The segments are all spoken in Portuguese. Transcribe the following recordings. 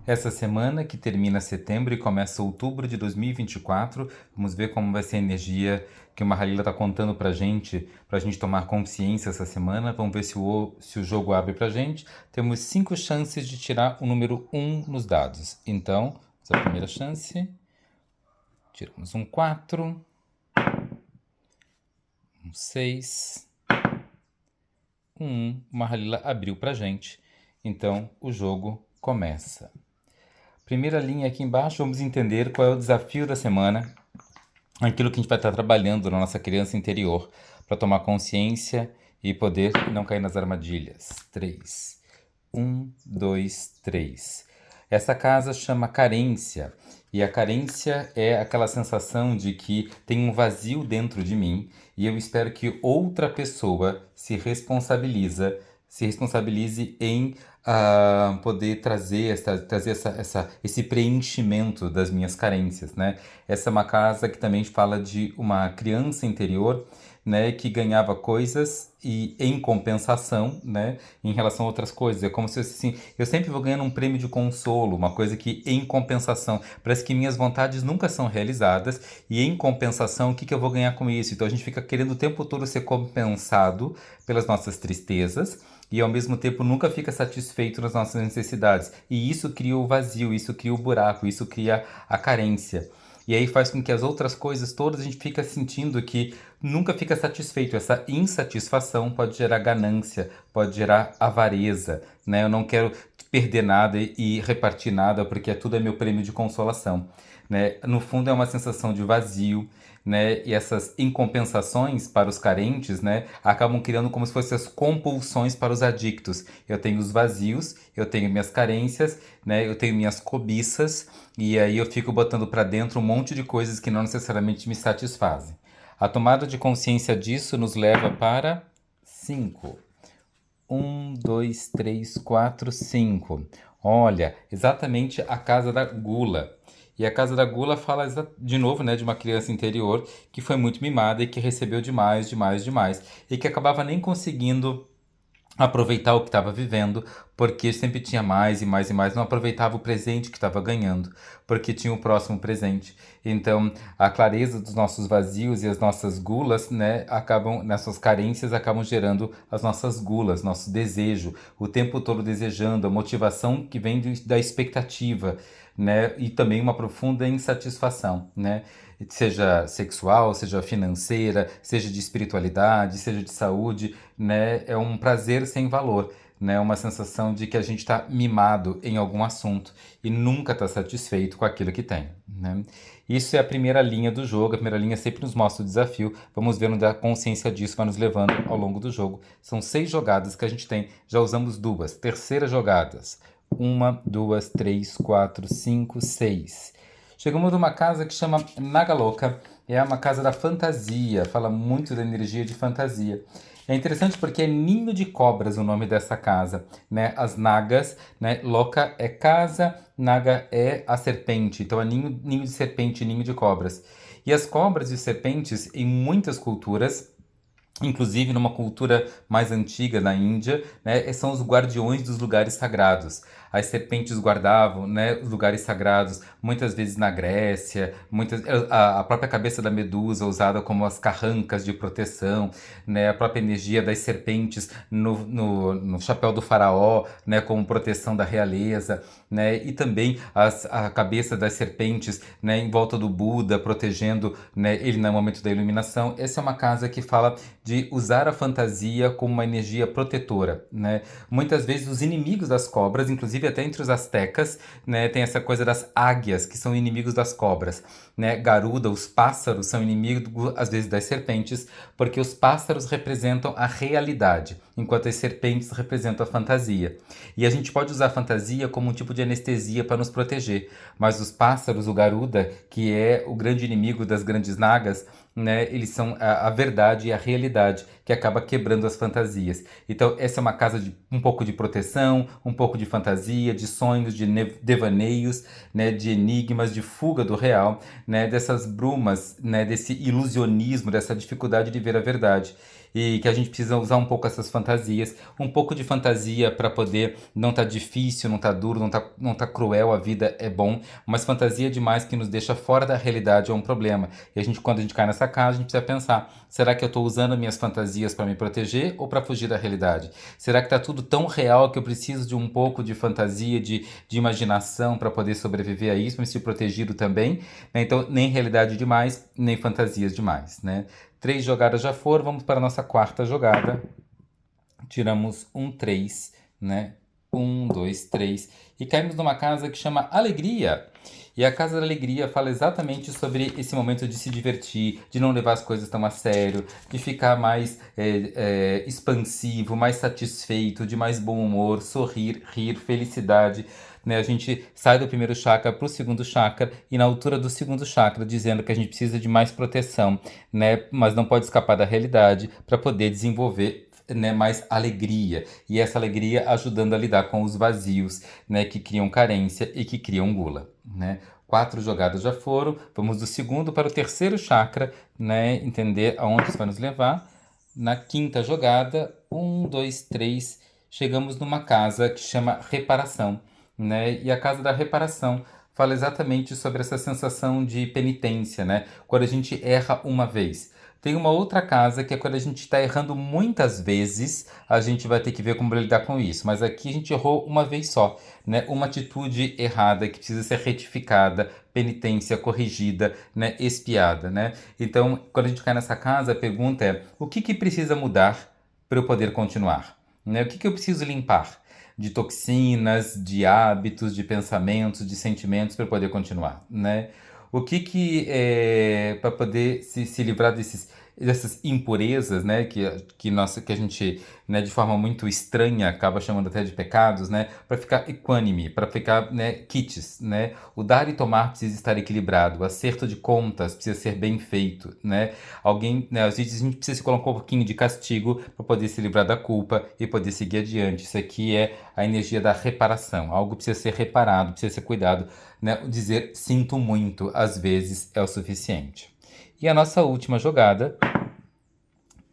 Essa semana que termina setembro e começa outubro de 2024, vamos ver como vai ser a energia que o Mahalila está contando para gente tomar consciência essa semana. Vamos ver se o jogo abre para gente. Temos 5 chances de tirar o número 1 nos dados. Então, essa primeira chance, tiramos um 4, um 6, um 1. O Mahalila abriu para gente. Então, o jogo começa. Primeira linha aqui embaixo, vamos entender qual é o desafio da semana, aquilo que a gente vai estar trabalhando na nossa criança interior, para tomar consciência e poder não cair nas armadilhas. 3. 1, 2, 3. Essa casa chama carência, e a carência é aquela sensação de que tem um vazio dentro de mim e eu espero que outra pessoa se responsabilize em poder trazer esse preenchimento das minhas carências, né? Essa é uma casa que também fala de uma criança interior, né, que ganhava coisas e em compensação, né, em relação a outras coisas. É como se assim, eu sempre vou ganhando um prêmio de consolo, uma coisa que em compensação, parece que minhas vontades nunca são realizadas e em compensação, o que eu vou ganhar com isso? Então a gente fica querendo o tempo todo ser compensado pelas nossas tristezas e ao mesmo tempo nunca fica satisfeito nas nossas necessidades. E isso cria o vazio, isso cria o buraco, isso cria a carência. E aí faz com que as outras coisas todas a gente fica sentindo que nunca fica satisfeito. Essa insatisfação pode gerar ganância, pode gerar avareza, né? Eu não quero perder nada e repartir nada porque tudo é meu prêmio de consolação, né? No fundo é uma sensação de vazio, né? E essas incompensações para os carentes, né, acabam criando como se fossem as compulsões para os adictos. Eu tenho os vazios, eu tenho minhas carências, né? Eu tenho minhas cobiças e aí eu fico botando para dentro um monte de coisas que não necessariamente me satisfazem. A tomada de consciência disso nos leva para 5. 1, 2, 3, 4, 5. Olha, exatamente a casa da gula. E a casa da gula fala de novo, né, de uma criança interior que foi muito mimada e que recebeu demais, demais, demais. E que acabava nem conseguindo aproveitar o que estava vivendo, porque sempre tinha mais e mais e mais, não aproveitava o presente que estava ganhando, porque tinha o próximo presente. Então, a clareza dos nossos vazios e as nossas gulas, né, nessas carências acabam gerando as nossas gulas, nosso desejo, o tempo todo desejando, a motivação que vem da expectativa, né, e também uma profunda insatisfação, né? Seja sexual, seja financeira, seja de espiritualidade, seja de saúde, né? É um prazer sem valor, né? Uma sensação de que a gente está mimado em algum assunto e nunca está satisfeito com aquilo que tem, né? Isso é a primeira linha do jogo. A primeira linha sempre nos mostra o desafio. Vamos ver onde a consciência disso vai nos levando ao longo do jogo. São 6 jogadas que a gente tem. Já usamos 2. Terceira jogadas. 1, 2, 3, 4, 5, 6. Chegamos numa casa que chama Nagaloka. É uma casa da fantasia. Fala muito da energia de fantasia. É interessante porque é ninho de cobras o nome dessa casa, né? As nagas, né? Loka é casa, naga é a serpente. Então é ninho de serpente, ninho de cobras. E as cobras e os serpentes, em muitas culturas, inclusive numa cultura mais antiga na Índia, né, são os guardiões dos lugares sagrados. As serpentes guardavam, né, os lugares sagrados, muitas vezes na Grécia, a própria cabeça da medusa usada como as carrancas de proteção, né, a própria energia das serpentes no chapéu do faraó, né, como proteção da realeza, né, e também a cabeça das serpentes, né, em volta do Buda, protegendo, né, ele no momento da iluminação. Essa é uma casa que fala de usar a fantasia como uma energia protetora, né? Muitas vezes os inimigos das cobras, inclusive até entre os astecas, né, tem essa coisa das águias, que são inimigos das cobras, né? Garuda, os pássaros, são inimigos, às vezes, das serpentes, porque os pássaros representam a realidade, enquanto as serpentes representam a fantasia. E a gente pode usar a fantasia como um tipo de anestesia para nos proteger, mas os pássaros, o Garuda, que é o grande inimigo das grandes nagas, né, eles são a verdade e a realidade que acaba quebrando as fantasias. Então, essa é uma casa de um pouco de proteção, um pouco de fantasia, de sonhos, de devaneios, né, de enigmas, de fuga do real, né, dessas brumas, né, desse ilusionismo, dessa dificuldade de ver a verdade. e que a gente precisa usar um pouco essas fantasias, um pouco de fantasia para poder não tá difícil, não tá duro, não tá cruel, a vida é bom, mas fantasia demais que nos deixa fora da realidade é um problema. E quando a gente cai nessa casa, a gente precisa pensar, será que eu estou usando minhas fantasias para me proteger ou para fugir da realidade? Será que está tudo tão real que eu preciso de um pouco de fantasia, de imaginação para poder sobreviver a isso, mas ser protegido também? Né? Então, nem realidade demais, nem fantasias demais, né? 3 jogadas já foram, vamos para a nossa quarta jogada. Tiramos um 3, né? 1, 2, 3. E caímos numa casa que chama Alegria. E a Casa da Alegria fala exatamente sobre esse momento de se divertir, de não levar as coisas tão a sério, de ficar mais expansivo, mais satisfeito, de mais bom humor, sorrir, rir, felicidade. Né? A gente sai do primeiro chakra para o segundo chakra e na altura do segundo chakra dizendo que a gente precisa de mais proteção, né? Mas não pode escapar da realidade para poder desenvolver, né, mais alegria, e essa alegria ajudando a lidar com os vazios, né, que criam carência e que criam gula, né? 4 jogadas já foram, vamos do segundo para o terceiro chakra, né, entender aonde isso vai nos levar. Na quinta jogada, 1, 2, 3, chegamos numa casa que chama reparação, né? E a casa da reparação fala exatamente sobre essa sensação de penitência, né? Quando a gente erra uma vez. Tem uma outra casa que é quando a gente está errando muitas vezes, a gente vai ter que ver como lidar com isso. Mas aqui a gente errou uma vez só, né? Uma atitude errada que precisa ser retificada, penitência corrigida, né? Expiada, né? Então, quando a gente cai nessa casa, a pergunta é: o que precisa mudar para eu poder continuar? Né? O que eu preciso limpar? De toxinas, de hábitos, de pensamentos, de sentimentos para poder continuar, né? O que é para poder se livrar dessas impurezas, né, que a gente, né, de forma muito estranha acaba chamando até de pecados, né, para ficar equânime, para ficar, né, quites, né? O dar e tomar precisa estar equilibrado, o acerto de contas precisa ser bem feito, né? Alguém, né, às vezes a gente precisa se colocar um pouquinho de castigo para poder se livrar da culpa e poder seguir adiante. Isso aqui é a energia da reparação. Algo precisa ser reparado, precisa ser cuidado, né? Dizer sinto muito, às vezes, é o suficiente. E a nossa última jogada,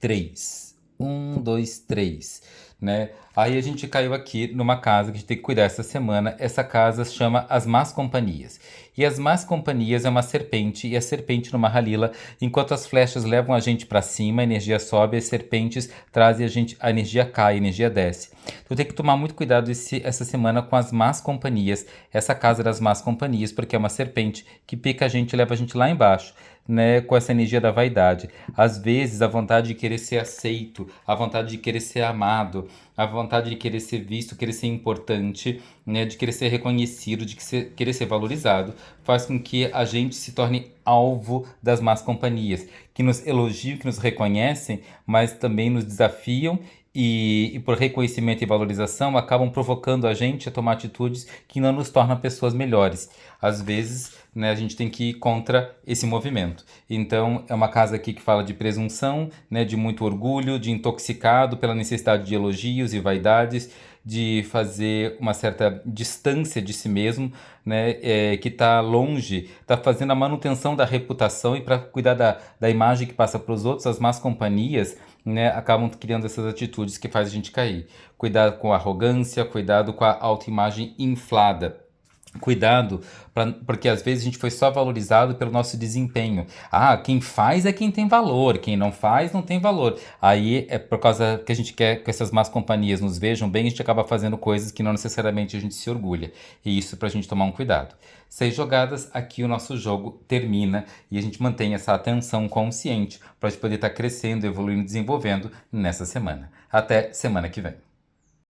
3. 1, 2, 3. Né? Aí a gente caiu aqui numa casa que a gente tem que cuidar essa semana. Essa casa se chama As Más Companhias. E as Más Companhias é uma serpente, e a serpente numa ralila, enquanto as flechas levam a gente para cima, a energia sobe, as serpentes trazem a energia cai, a energia desce. Então tem que tomar muito cuidado essa semana com as Más Companhias, essa casa das Más Companhias, porque é uma serpente que pica a gente e leva a gente lá embaixo, né, com essa energia da vaidade. Às vezes a vontade de querer ser aceito, a vontade de querer ser amado, a vontade de querer ser visto, querer ser importante, né, de querer ser reconhecido, de querer ser valorizado, faz com que a gente se torne alvo das más companhias, que nos elogiam, que nos reconhecem, mas também nos desafiam e por reconhecimento e valorização acabam provocando a gente a tomar atitudes que não nos tornam pessoas melhores. Às vezes, né, a gente tem que ir contra esse movimento. Então, é uma casa aqui que fala de presunção, né, de muito orgulho, de intoxicado pela necessidade de elogios e vaidades, de fazer uma certa distância de si mesmo, né, que está longe, está fazendo a manutenção da reputação e para cuidar da imagem que passa para os outros, as más companhias, né, acabam criando essas atitudes que faz a gente cair. Cuidado com a arrogância, cuidado com a autoimagem inflada. Cuidado, porque às vezes a gente foi só valorizado pelo nosso desempenho. Ah, quem faz é quem tem valor, quem não faz não tem valor. Aí é por causa que a gente quer que essas más companhias nos vejam bem, a gente acaba fazendo coisas que não necessariamente a gente se orgulha. E isso pra gente tomar um cuidado. 6 jogadas, aqui o nosso jogo termina e a gente mantém essa atenção consciente para a gente poder estar crescendo, evoluindo, desenvolvendo nessa semana. Até semana que vem.